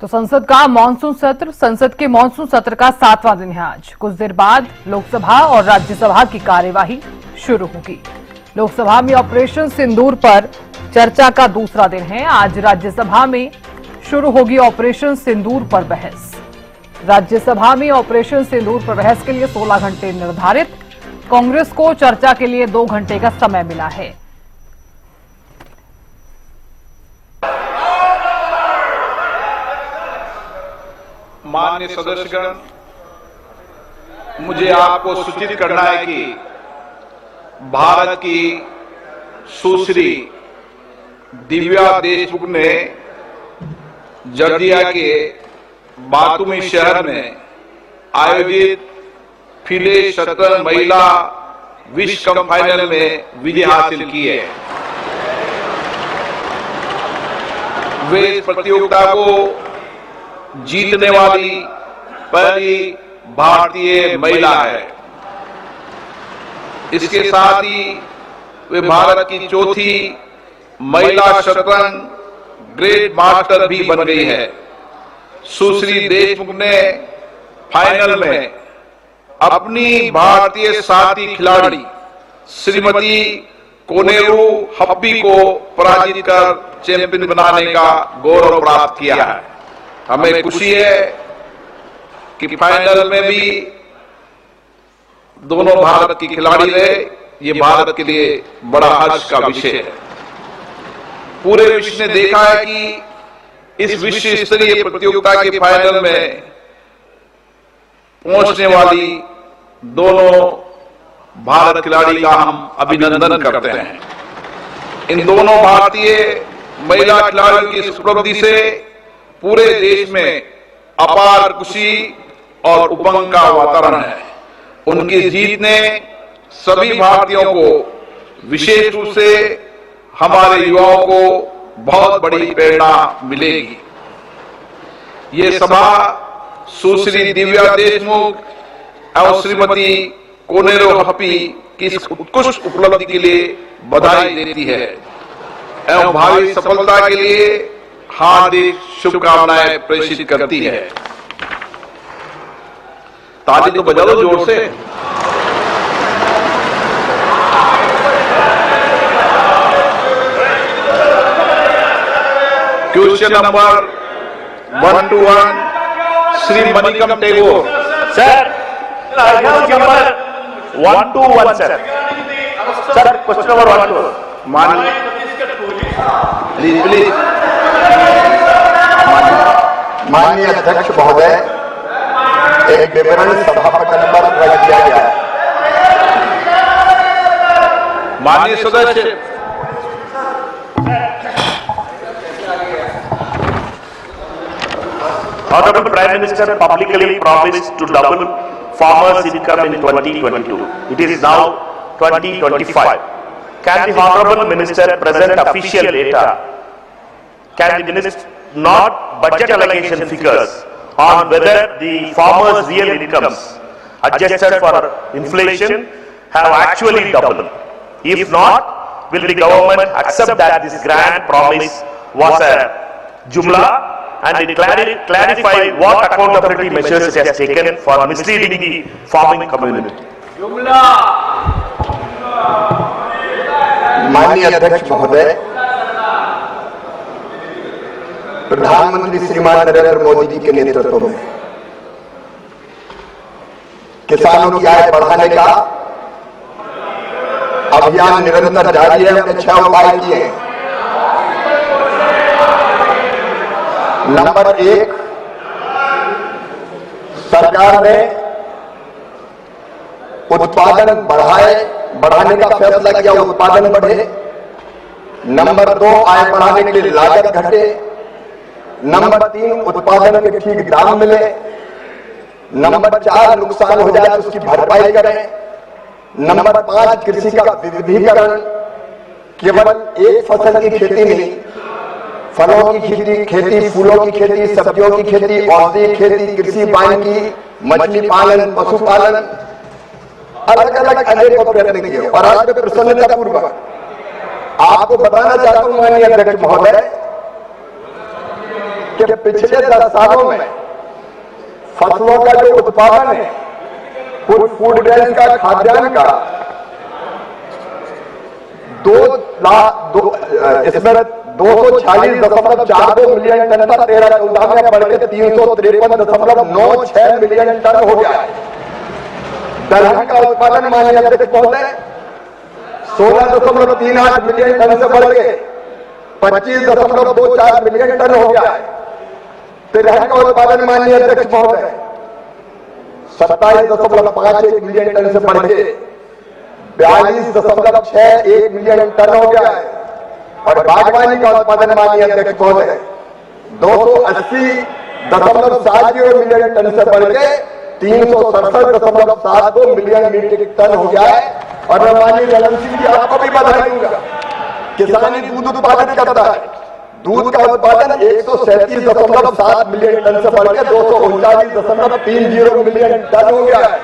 तो संसद के मानसून सत्र का 7वां दिन है आज। कुछ देर बाद लोकसभा और राज्यसभा की कार्यवाही शुरू होगी। लोकसभा में ऑपरेशन सिंदूर पर चर्चा का दूसरा दिन है। आज राज्यसभा में शुरू होगी ऑपरेशन सिंदूर पर बहस। राज्यसभा में ऑपरेशन सिंदूर पर बहस के लिए 16 घंटे निर्धारित। कांग्रेस को चर्चा के लिए 2 घंटे का समय मिला है। माननीय सदस्यगण, मुझे आपको सूचित करना है कि भारत की सुश्री दिव्या देशमुख ने जॉर्जिया के बातूमी शहर में आयोजित फील्ड शतरंज महिला विश्व कप फाइनल में विजय हासिल की है। वे इस प्रतियोगिता को जीतने वाली पहली भारतीय महिला है। इसके साथ ही वे भारत की चौथी महिला शतरंज ग्रैंड मास्टर भी बन गई है। सुश्री देशमुख ने फाइनल में अपनी भारतीय साथी खिलाड़ी श्रीमती कोनेरू हप्पी को पराजित कर चैंपियन बनाने का गौरव प्राप्त किया है। हमें खुशी है कि फाइनल में भी दोनों भारत की खिलाड़ी रहे। ये भारत के लिए बड़ा हर्ष का विषय है। पूरे विश्व ने देखा है कि इस विश्व स्तरीय प्रतियोगिता के फाइनल में पहुंचने वाली दोनों भारत खिलाड़ी का हम अभिनंदन करते हैं। इन दोनों भारतीय महिला खिलाड़ियों की इस उपलब्धि से पूरे देश में अपार खुशी और उमंग का वातावरण है। उनकी जीत ने सभी भारतीयों को, विशेष रूप से हमारे युवाओं को बहुत बड़ी प्रेरणा मिलेगी। ये सभा सुश्री दिव्या देशमुख और श्रीमती कोनेरू हप्पी की इस उत्कृष्ट उपलब्धि के लिए बधाई देती है एवं भावी सफलता के लिए हार्दिक शुभकामनाएं प्रेषित करती है। ताली तो बजा दो जोर से। Question number 121 Shri Manickam Tagore sir. Number 121 sir. Sir question number 121 माननीय प्लीज माननीय अध्यक्ष महोदय, एक विवरण सभापति पर रख दिया गया है। माननीय सदस्य, Honorable Prime Minister publicly promised to double farmers' income in 2022. It is now 2025. Can the Honorable Minister present official data? Can the Minister not budget allocation figures on whether the farmers' real incomes adjusted for inflation have actually doubled? If not, will the government accept that this grand promise was a jumla and clarify what accountability measures it has taken for misleading the farming community? माननीय अध्यक्ष महोदय, प्रधानमंत्री श्रीमान नरेंद्र मोदी जी के नेतृत्व में किसानों की आय बढ़ाने का अभियान निरंतर जारी है। हमने 6 उपाय किए हैं। नंबर 1, सरकार ने उत्पादन बढ़ाने का फैसला किया, उत्पादन बढ़े। नंबर 2, आय बढ़ाने के लिए लागत घटे। नंबर 3, उत्पादन के ठीक दाम मिले। नंबर 4, नुकसान हो जाए तो उसकी भरपाई करें। नंबर 5, कृषि का विविधीकरण। केवल एक फसल की खेती नहीं, फलों की खेती, फूलों की खेती, सब्जियों की खेती, औषधि खेती, कृषि वानिकी, मछली पालन, पशुपालन, अलग अलग अनेकों प्रयत्न किए। और आज मैं प्रसन्नता पूर्वक आपको बताना चाहता हूं माननीय अध्यक्ष महोदय कि पिछले 10 सालों में फसलों का जो उत्पादन है, कुल फूड ग्रेन का, खाद्यान्न का, इसमें 246.42 मिलियन टन था 13-14 में, बढ़ के 353.96 मिलियन टन हो गया है। दलहन का उत्पादन माननीय अध्यक्ष महोदय 16.38 मिलियन टन से बढ़ के 25.24 मिलियन टन हो गया है। तिलहन का उत्पादन माननीय अध्यक्ष महोदय 27.51 मिलियन टन से बढ़ के 42.61 मिलियन टन हो गया है। और बागवानी का उत्पादन माननीय अध्यक्ष महोदय 280.70 मिलियन टन से बढ़ के 367.72 मिलियन मीट्रिक टन हो गया है। और मैं माननीय ललन सिंह जी आपको भी बधाई दूंगा, किसानी दूध उत्पादन करता है, दूध का उत्पादन 137.7 मिलियन टन से बढ़ के 239.30 मिलियन टन हो गया है।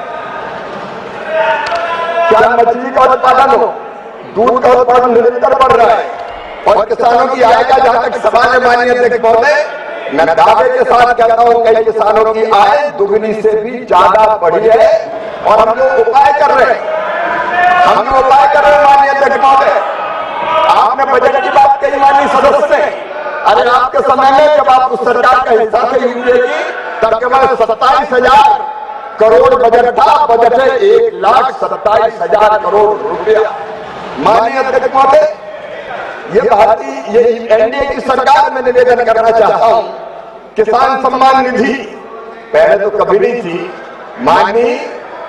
क्या मछली का उत्पादन हो, दूध का उत्पादन निरंतर बढ़ रहा है। और किसानों की आय का जहां तक सवाल है माननीय अध्यक्ष महोदय, मैं दावे के साथ कहता हूं कई किसानों की आय दुगनी से भी ज्यादा बढ़ी है। और हम लोग उपाय कर रहे हैं, माननीय अध्यक्ष महोदय। आपने बजट की बात कही माननीय सदस्य से, अरे आपके समय में जब आप उस सरकार का हिस्सा थे यूपीए की, तब केवल 27,000 करोड़ बजट था। बजट है 1,27,000 करोड़ रुपया। माननीय अध्यक्ष महोदय, ये एनडीए की सरकार में निवेदन करना चाहता हूं, किसान सम्मान निधि पहले तो कभी नहीं थी। माननीय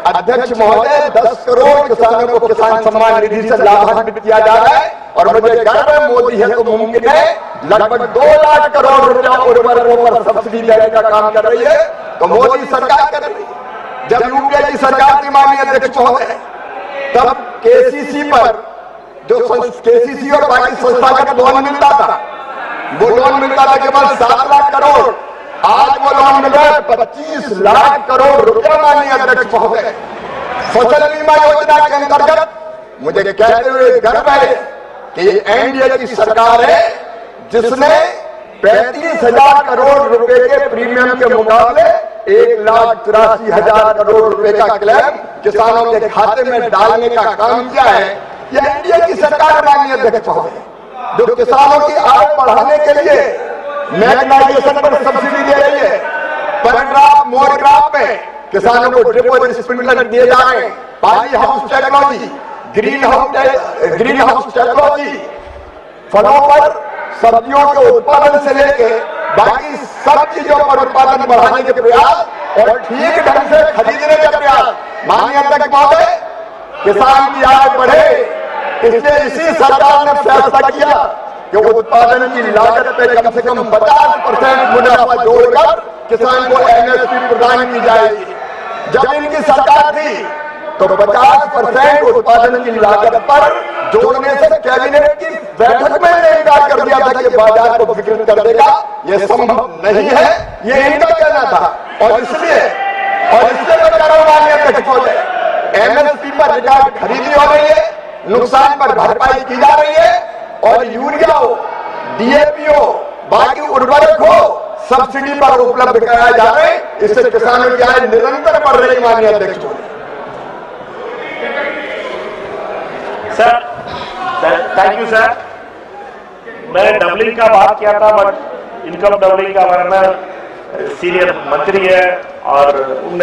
अध्यक्ष महोदय 10 करोड़ किसानों को किसान सम्मान निधि से लाभान्वित किया जा रहा है। और मुझे गर्व है मोदी है तो मुमकिन है, लगभग 2 लाख करोड़ रुपया उर्वरकों पर सब्सिडी देने का काम कर रही है। तो मोदी सरकार कर रही है। जब यूपीए की सरकार थी माननीय अध्यक्ष महोदय, तब केसीसी पर जो केसीसी और बाकी संस्थागत लोन मिलता था, वो लोन मिलता था केवल 7 लाख करोड़। आज वो लोन मिल रहा है 25 लाख करोड़ रुपया। माननीय अध्यक्ष महोदय, फसल बीमा योजना के अंतर्गत मुझे कहते हुए गर्व है कि ये एनडीए की सरकार है जिसने 35,000 करोड़ रुपए के प्रीमियम के मुकाबले 1,83,000 करोड़ रुपए का क्लेम किसानों के खाते में डालने का काम किया है। यह एनडीए की सरकार माननीय अध्यक्ष महोदय, जो किसानों की आय बढ़ाने के लिए मैकेनाइजेशन पर सब्सिडी दे रही है। पर ड्राप मोर ड्राप में किसानों को ड्रिप और स्प्रिंकलर दिए जा रहे हैं। Poly house technology, green house technology, फलों पर सब्जियों के उत्पादन से लेके बाकी सब चीजों पर उत्पादन बढ़ाने के प्रयास और ठीक ढंग से खरीदने के प्रयास। माननीय अध्यक्ष महोदय, किसान की आय बढ़े, इसलिए इसी सरकार ने फैसला किया कि उत्पादन की लागत पे कम से कम 50% मुनाफा जोड़कर किसान को एमएसपी प्रदान की जाएगी। जब इनकी सरकार थी तो 50% उत्पादन की लागत पर जोड़ने से कैबिनेट की बैठक में इनकार कर दिया था कि बाजार को विकृत कर देगा। यह संभव नहीं है, ये इनका कहना था। और इसलिए मैं कह रहा हूं माननीय अध्यक्ष महोदय, एमएसपी पर रिकॉर्ड खरीदी हो रही है, नुकसान पर भरपाई की जा रही है। और यूरिया हो, डीएपी हो, बाकी उर्वरक हो, सब्सिडी पर उपलब्ध कराया जा रहे हैं। इससे किसानों की आय निरंतर बढ़ रही है। माननीय अध्यक्ष महोदय, सर थैंक यू सर। मैं डबलिंग का बात किया था, बट इनकम डबलिंग का बारे में सीनियर मंत्री है और उनने